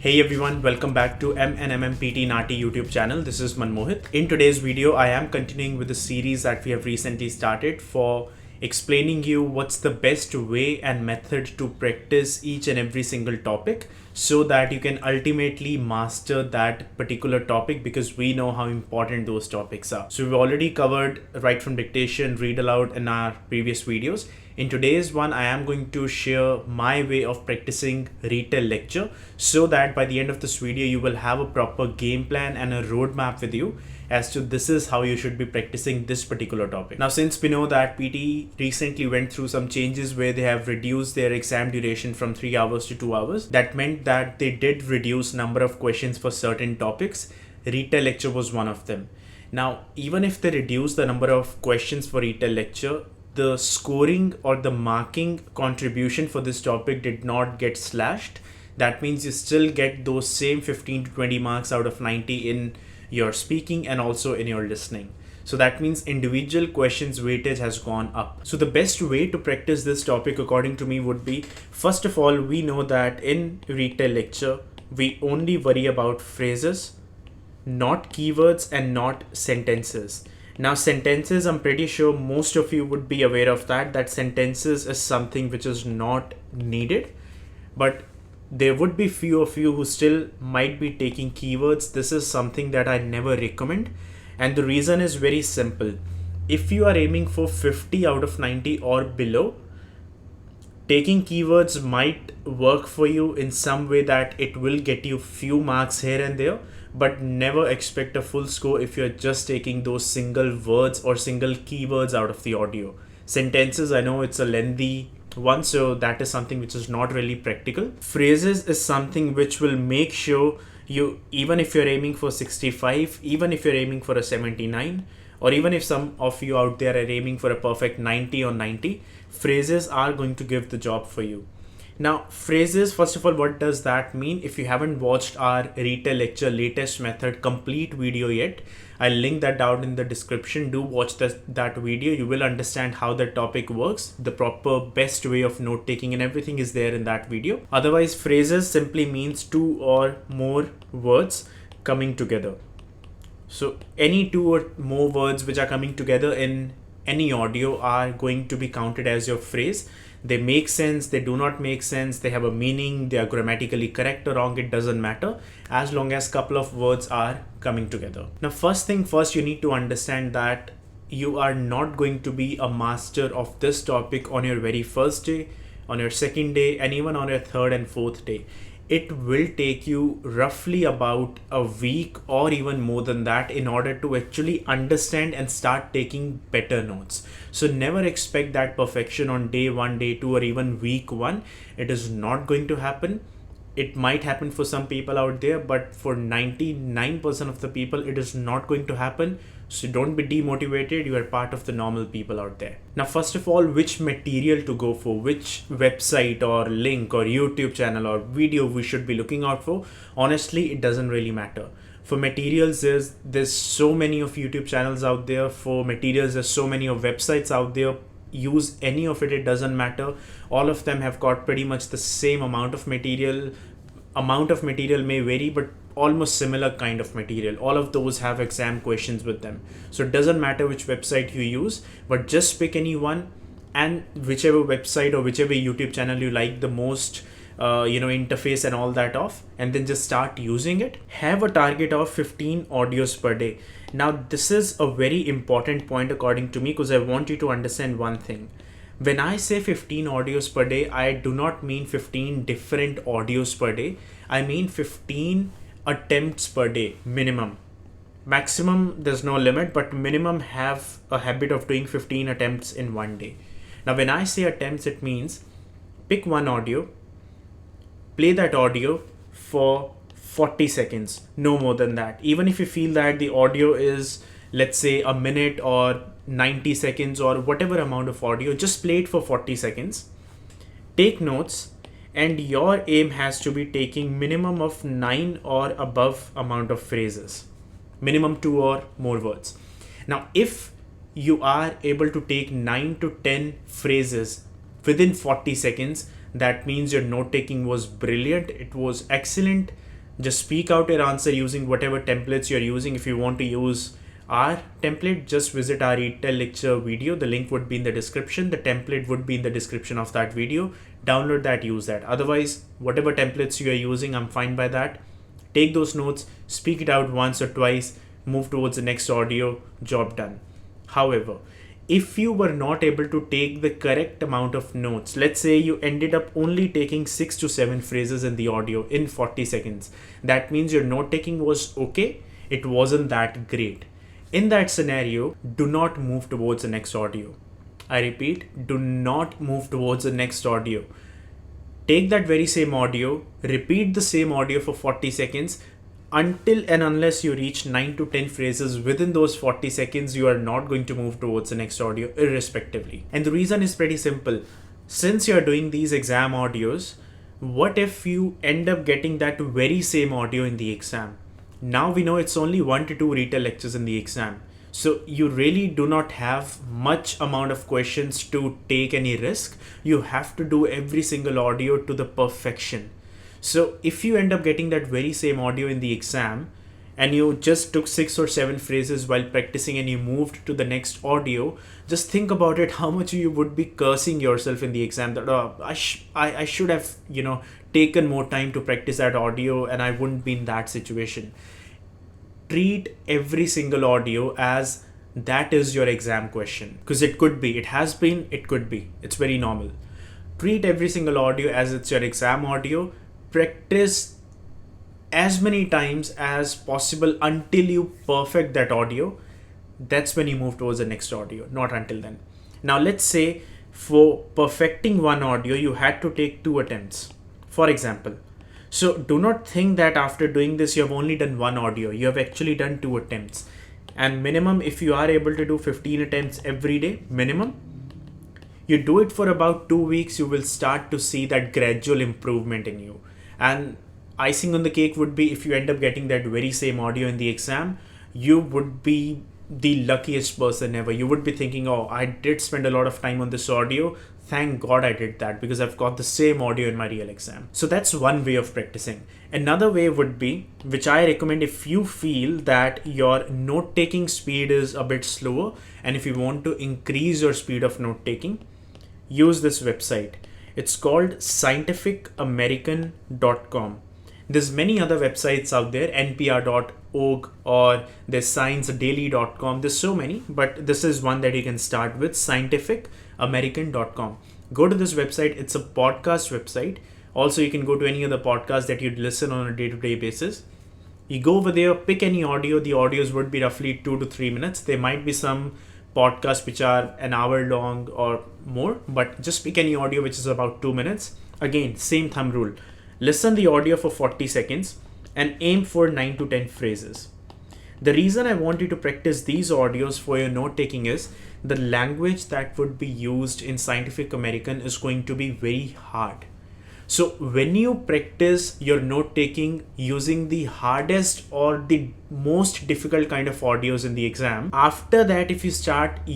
Hey everyone, welcome back to MNMMPT NAATI YouTube channel. This is Manmohit. In today's video, I am continuing with the series that we have recently started for explaining you what's the best way and method to practice each and every single topic so that you can ultimately master that particular topic, because we know how important those topics are. So we've already covered write from dictation, read aloud in our previous videos. In today's one, I am going to share my way of practicing retell lecture so that by the end of this video, you will have a proper game plan and a roadmap with you as to this is how you should be practicing this particular topic. Now, since we know that PTE recently went through some changes where they have reduced their exam duration from 3 hours to 2 hours, that meant that they did reduce number of questions for certain topics. Retell lecture was one of them. Now, even if they reduce the number of questions for retell lecture, the scoring or the marking contribution for this topic did not get slashed. That means you still get those same 15 to 20 marks out of 90 in your speaking and also in your listening. So that means individual questions weightage has gone up. So the best way to practice this topic according to me would be, first of all, we know that in retell lecture, we only worry about phrases, not keywords and not sentences. Now sentences, I'm pretty sure most of you would be aware of that sentences is something which is not needed, but there would be few of you who still might be taking keywords. This is something that I never recommend. And the reason is very simple. If you are aiming for 50 out of 90 or below, taking keywords might work for you in some way that it will get you few marks here and there, but never expect a full score if you're just taking those single words or single keywords out of the audio. Sentences, I know it's a lengthy one, so that is something which is not really practical. Phrases is something which will make sure you, even if you're aiming for 65, even if you're aiming for a 79, or even if some of you out there are aiming for a perfect 90 or 90, phrases are going to give the job for you. Now, phrases, first of all, what does that mean? If you haven't watched our retell lecture latest method complete video yet, I'll link that down in the description. Do watch that video. You will understand how the topic works. The proper best way of note taking and everything is there in that video. Otherwise, phrases simply means two or more words coming together. So any two or more words which are coming together in any audio are going to be counted as your phrase. They make sense, they do not make sense, they have a meaning, they are grammatically correct or wrong, it doesn't matter as long as couple of words are coming together. Now, first thing first, you need to understand that you are not going to be a master of this topic on your very first day, on your second day, and even on your third and fourth day. It will take you roughly about a week or even more than that in order to actually understand and start taking better notes. So never expect that perfection on day 1, day 2, or even week 1. It is not going to happen. It might happen for some people out there, but for 99% of the people, it is not going to happen. So don't be demotivated. You are part of the normal people out there. Now, first of all, which material to go for, which website or link or YouTube channel or video we should be looking out for. Honestly, it doesn't really matter. For materials, there's so many of YouTube channels out there. For materials, there's so many of websites out there. Use any of it, it doesn't matter. All of them have got pretty much the same amount of material. Amount of material may vary, but almost similar kind of material. All of those have exam questions with them. So it doesn't matter which website you use, but just pick any one, and whichever website or whichever YouTube channel you like the most, interface and all that off, and then just start using it. Have a target of 15 audios per day. Now, this is a very important point according to me, because I want you to understand one thing. When I say 15 audios per day, I do not mean 15 different audios per day. I mean 15 attempts per day minimum. Maximum, there's no limit, but minimum have a habit of doing 15 attempts in one day. Now, when I say attempts, it means pick one audio, play that audio for 40 seconds, no more than that. Even if you feel that the audio is, let's say, a minute or 90 seconds or whatever amount of audio, just play it for 40 seconds. Take notes, and your aim has to be taking minimum of 9 or above amount of phrases, minimum 2 or more words. Now, if you are able to take 9 to 10 phrases within 40 seconds, that means your note taking was brilliant. It was excellent. Just speak out your answer using whatever templates you're using. If you want to use our template, just visit our Retell Lecture video. The link would be in the description. The template would be in the description of that video. Download that, use that. Otherwise, whatever templates you are using, I'm fine by that. Take those notes, speak it out once or twice, move towards the next audio, job done. However, if you were not able to take the correct amount of notes, let's say you ended up only taking 6 to 7 phrases in the audio in 40 seconds, that means your note taking was okay, it wasn't that great. In that scenario, do not move towards the next audio. I repeat, do not move towards the next audio. Take that very same audio, repeat the same audio for 40 seconds, until and unless you reach 9 to 10 phrases within those 40 seconds, you are not going to move towards the next audio irrespectively. And the reason is pretty simple. Since you're doing these exam audios, what if you end up getting that very same audio in the exam? Now we know it's only 1 to 2 Retell lectures in the exam. So you really do not have much amount of questions to take any risk. You have to do every single audio to the perfection. So if you end up getting that very same audio in the exam and you just took 6 or 7 phrases while practicing and you moved to the next audio, just think about it, how much you would be cursing yourself in the exam that I should have, taken more time to practice that audio and I wouldn't be in that situation. Treat every single audio as that is your exam question, because it could be, it has been, it could be, it's very normal. Treat every single audio as it's your exam audio. Practice as many times as possible until you perfect that audio. That's when you move towards the next audio, not until then. Now let's say for perfecting one audio you had to take 2 attempts, for example. So do not think that after doing this you have only done one audio. You have actually done 2 attempts, and minimum, if you are able to do 15 attempts every day minimum, you do it for about 2 weeks, you will start to see that gradual improvement in you. And icing on the cake would be, if you end up getting that very same audio in the exam, you would be the luckiest person ever. You would be thinking, oh, I did spend a lot of time on this audio. Thank God I did that, because I've got the same audio in my real exam. So that's one way of practicing. Another way would be, which I recommend if you feel that your note-taking speed is a bit slower and if you want to increase your speed of note-taking, use this website. It's called scientificamerican.com. There's many other websites out there, npr.org, or there's sciencedaily.com. There's so many, but this is one that you can start with, scientificamerican.com. Go to this website. It's a podcast website. Also, you can go to any other podcast that you'd listen on a day-to-day basis. You go over there, pick any audio. The audios would be roughly 2 to 3 minutes. There might be some podcasts which are an hour long or more, but just pick any audio which is about 2 minutes. Again, same thumb rule. Listen the audio for 40 seconds and aim for 9 to 10 phrases. The reason I want you to practice these audios for your note taking is the language that would be used in Scientific American is going to be very hard. So when you practice your note taking using the hardest or the most difficult kind of audios in the exam, after that if you start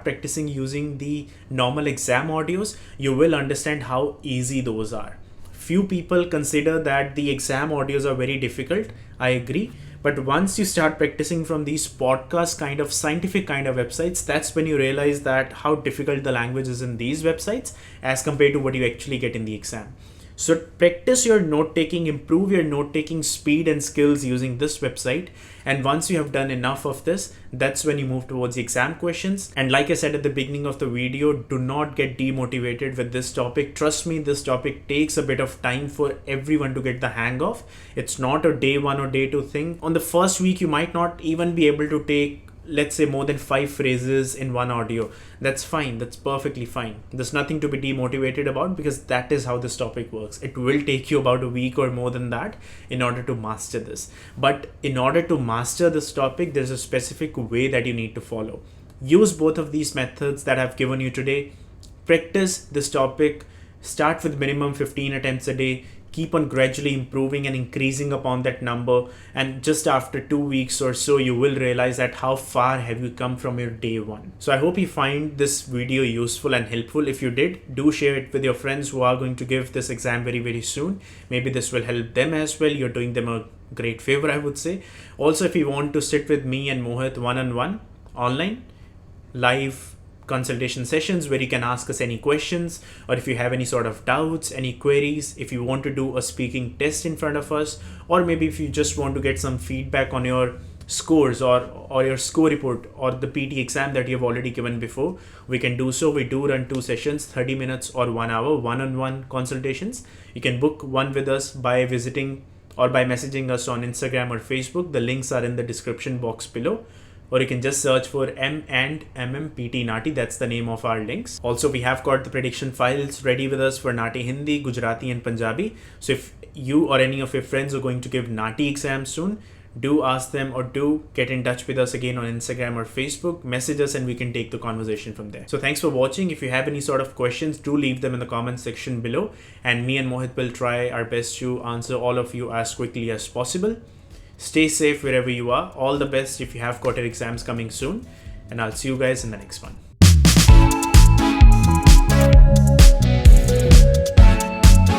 practicing using the normal exam audios, you will understand how easy those are. Few people consider that the exam audios are very difficult. I agree. But once you start practicing from these podcast kind of scientific kind of websites, that's when you realize that how difficult the language is in these websites as compared to what you actually get in the exam. So practice your note taking, improve your note taking speed and skills using this website. And once you have done enough of this, that's when you move towards the exam questions. And like I said at the beginning of the video, do not get demotivated with this topic. Trust me, this topic takes a bit of time for everyone to get the hang of. It's not a day 1 or day 2 thing. On the first week, you might not even be able to take, let's say, more than 5 phrases in one audio. That's fine. That's perfectly fine. There's nothing to be demotivated about, because that is how this topic works. It will take you about a week or more than that in order to master this. But in order to master this topic, there's a specific way that you need to follow. Use both of these methods that I've given you today. Practice this topic. Start with minimum 15 attempts a day. keep on gradually improving and increasing upon that number, and just after 2 weeks or so you will realize that how far have you come from your day one. So I hope you find this video useful and helpful. If you did, do share it with your friends who are going to give this exam very soon. Maybe this will help them as well. You're doing them a great favor, I would say. Also, if you want to sit with me and Mohit one-on-one online live consultation sessions where you can ask us any questions, or if you have any sort of doubts, any queries, if you want to do a speaking test in front of us, or maybe if you just want to get some feedback on your scores or your score report or the PT exam that you have already given before, we can do so. We do run 2 sessions, 30 minutes or 1 hour, one-on-one consultations. You can book one with us by visiting or by messaging us on Instagram or Facebook. The links are in the description box below. Or you can just search for M&MM PT NAATI. That's the name of our links. Also, we have got the prediction files ready with us for NAATI Hindi, Gujarati and Punjabi. So if you or any of your friends are going to give NAATI exams soon, do ask them or do get in touch with us again on Instagram or Facebook. Message us and we can take the conversation from there. So thanks for watching. If you have any sort of questions, do leave them in the comment section below. And me and Mohit will try our best to answer all of you as quickly as possible. Stay safe wherever you are. All the best if you have got your exams coming soon. And I'll see you guys in the next one.